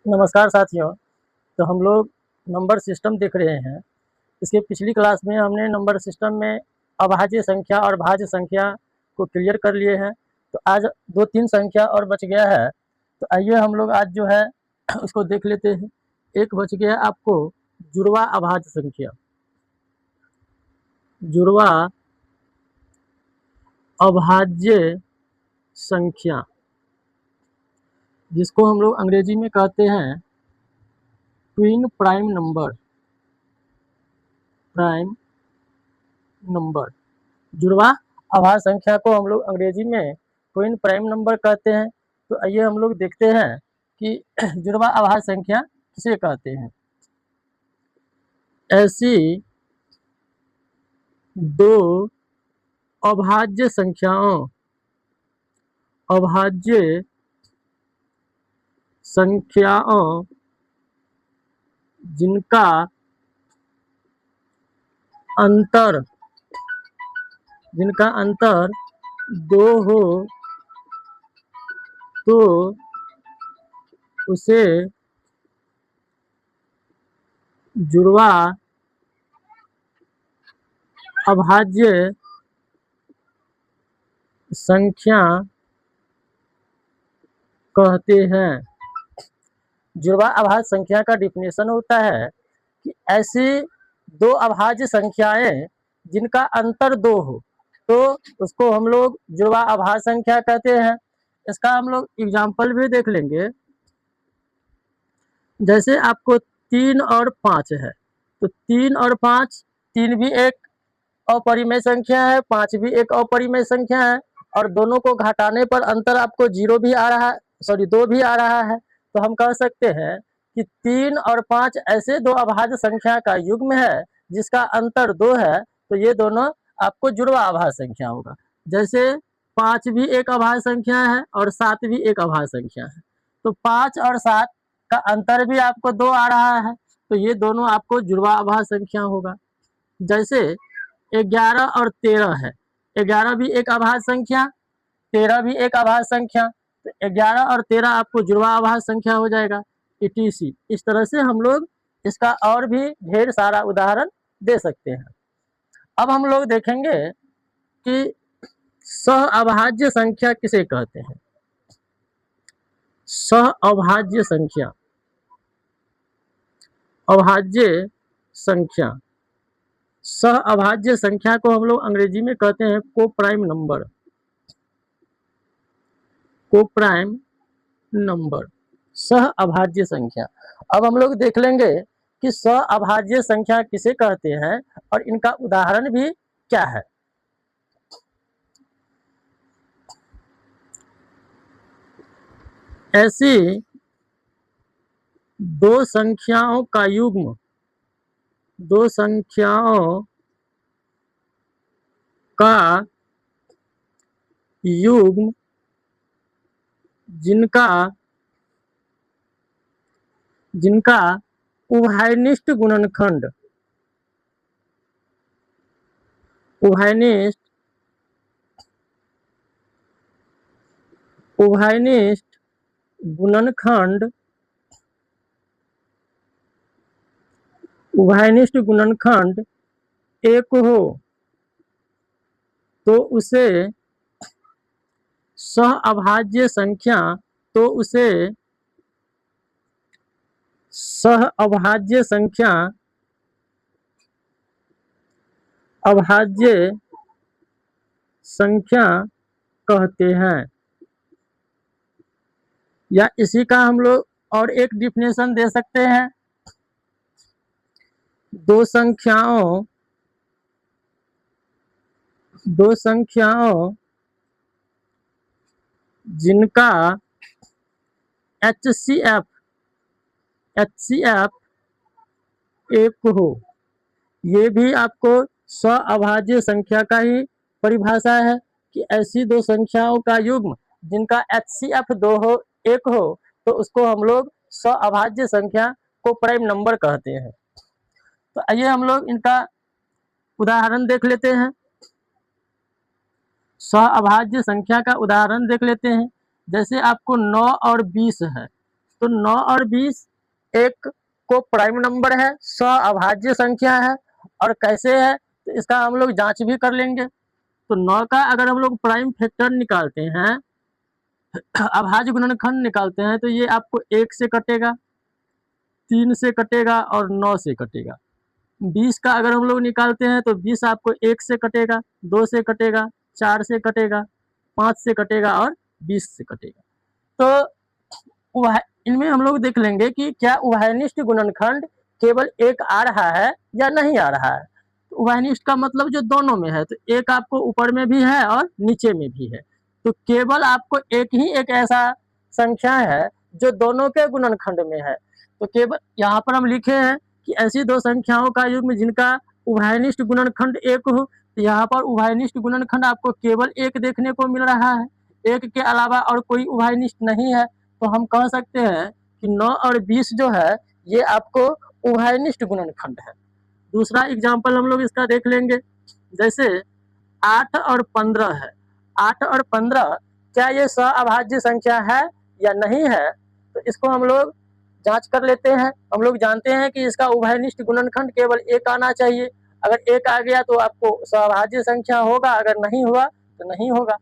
नमस्कार साथियों। तो हम लोग नंबर सिस्टम देख रहे हैं। इसके पिछली क्लास में हमने नंबर सिस्टम में अभाज्य संख्या और भाज्य संख्या को क्लियर कर लिए हैं। तो आज 2-3 संख्या और बच गया है। तो आइए हम लोग आज जो है उसको देख लेते हैं। एक बच गया आपको जुड़वा अभाज्य संख्या। जुड़वा अभाज्य संख्या, जिसको हम लोग अंग्रेजी में कहते हैं twin prime number. Prime number, जुड़वा अभाज्य संख्या को हम लोग अंग्रेजी में ट्विन प्राइम नंबर कहते हैं। तो आइए हम लोग देखते हैं कि जुड़वा अभाज्य संख्या किसे कहते हैं। ऐसी दो अभाज्य संख्याओं जिनका अंतर 2 हो तो उसे जुड़वा अभाज्य संख्या कहते हैं। जुड़वा अभाज्य संख्या का डिफिनेशन होता है कि ऐसी दो अभाज्य संख्याएं जिनका अंतर 2 हो तो उसको हम लोग जुड़वा अभाज्य संख्या कहते हैं। इसका हम लोग एग्जाम्पल भी देख लेंगे। जैसे आपको 3 और 5 है, तो 3 और 5, 3 भी एक अपरिमेय संख्या है, 5 भी एक अपरिमेय संख्या है, और दोनों को घटाने पर अंतर आपको 0 भी आ रहा है, 2 भी आ रहा है। तो हम कह सकते हैं कि 3 और 5 ऐसे दो अभाज्य संख्या का युग्म है जिसका अंतर 2 है। तो ये दोनों आपको जुड़वा अभाज्य संख्या होगा। जैसे 5 भी एक अभाज्य संख्या है और 7 भी एक अभाज्य संख्या है, तो 5 और 7 का अंतर भी आपको 2 आ रहा है, तो ये दोनों आपको जुड़वा अभाज्य संख्या होगा। जैसे 11 और 13 है, 11 भी एक अभाज्य संख्या, 13 भी एक अभाज्य संख्या, तो 11 और 13 आपको जुड़वा अभाज्य संख्या हो जाएगा। etc। इस तरह से हम लोग इसका और भी ढेर सारा उदाहरण दे सकते हैं। अब हम लोग देखेंगे कि सह अभाज्य संख्या किसे कहते हैं। सह अभाज्य संख्या, अभाज्य संख्या, सह अभाज्य संख्या को हम लोग अंग्रेजी में कहते हैं को-प्राइम नंबर। को-प्राइम नंबर, सह अभाज्य संख्या। अब हम लोग देख लेंगे कि सह अभाज्य संख्या किसे कहते हैं और इनका उदाहरण भी क्या है। ऐसी दो संख्याओं का युग्म, दो संख्याओं का युग्म जिनका उभयनिष्ठ गुणनखंड, उभयनिष्ठ गुणनखंड, उभयनिष्ठ गुणनखंड एक हो तो उसे सह अभाज्य संख्या, तो उसे सह अभाज्य संख्या, अभाज्य संख्या कहते हैं। या इसी का हम लोग और एक डिफिनेशन दे सकते हैं। दो संख्याओं जिनका HCF एक हो, ये भी आपको सह अभाज्य संख्या का ही परिभाषा है कि ऐसी दो संख्याओं का युग्म जिनका HCF 2 हो, 1 हो, तो उसको हम लोग सह अभाज्य संख्या को प्राइम नंबर कहते हैं। तो आइए हम लोग इनका उदाहरण देख लेते हैं। सह अभाज्य संख्या का उदाहरण देख लेते हैं। जैसे आपको 9 और 20 है, तो 9 और 20 एक को प्राइम नंबर है, सअभाज्य संख्या है। और कैसे है तो इसका हम लोग जांच भी कर लेंगे। तो 9 का अगर हम लोग प्राइम फैक्टर निकालते हैं, अभाज्य गुणनखंड निकालते हैं, तो ये आपको 1 से कटेगा, 3 से कटेगा और 9 से कटेगा। 20 का अगर हम लोग निकालते हैं तो 20 आपको 1 से कटेगा, 2 से कटेगा, 4 से कटेगा, 5 से कटेगा और 20 से कटेगा। तो इनमें हम लोग देख लेंगे कि क्या उभयनिष्ठ गुणनखंड केवल एक आ रहा है या नहीं आ रहा है। तो उभयनिष्ठ का मतलब जो दोनों में है, तो एक आपको ऊपर में भी है और नीचे में भी है। तो केवल आपको एक ही एक ऐसा संख्या है जो दोनों के गुणनखंड में है। तो केवल यहाँ पर हम लिखे हैं कि ऐसी दो संख्याओं का युग्म जिनका उभयनिष्ठ गुणनखंड एक हो। तो यहाँ पर उभयनिष्ठ गुणनखंड आपको केवल एक देखने को मिल रहा है, एक के अलावा और कोई उभयनिष्ठ नहीं है। तो हम कह सकते हैं कि 9 और 20 जो है ये आपको उभयनिष्ठ गुणनखंड है। दूसरा एग्जाम्पल हम लोग इसका देख लेंगे, जैसे 8 और 15 है। 8 और 15 क्या ये सअभाज्य संख्या है या नहीं है, तो इसको हम लोग जांच कर लेते हैं। हम लोग जानते हैं कि इसका उभयनिष्ठ गुणनखंड केवल एक आना चाहिए। अगर एक आ गया तो आपको सअभाज्य संख्या होगा, अगर नहीं हुआ तो नहीं होगा।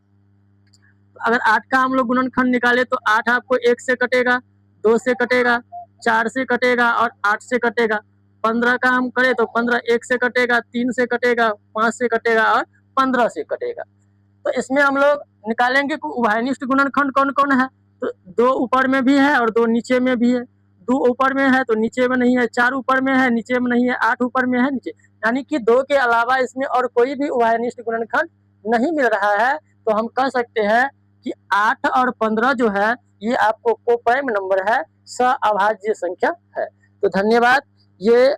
अगर 8 का हम लोग गुणनखंड निकाले तो 8 आपको 1 से कटेगा, 2 से कटेगा, 4 से कटेगा और 8 से कटेगा। 15 का हम करें तो 15 1 से कटेगा, 3 से कटेगा, 5 से कटेगा और 15 से कटेगा। तो इसमें हम लोग निकालेंगे कि उभयनिष्ठ गुणनखंड कौन कौन है। तो 2 ऊपर में भी है और 2 नीचे में भी है। 2 ऊपर में है तो नीचे में नहीं है, 4 ऊपर में है नीचे में नहीं है, 8 ऊपर में है नीचे, यानी कि 2 के अलावा इसमें और कोई भी उभयनिष्ठ गुणनखंड नहीं मिल रहा है। तो हम कह सकते हैं कि 8 और 15 जो है ये आपको कोप्राइम नंबर है, सअभाज्य संख्या है। तो धन्यवाद। ये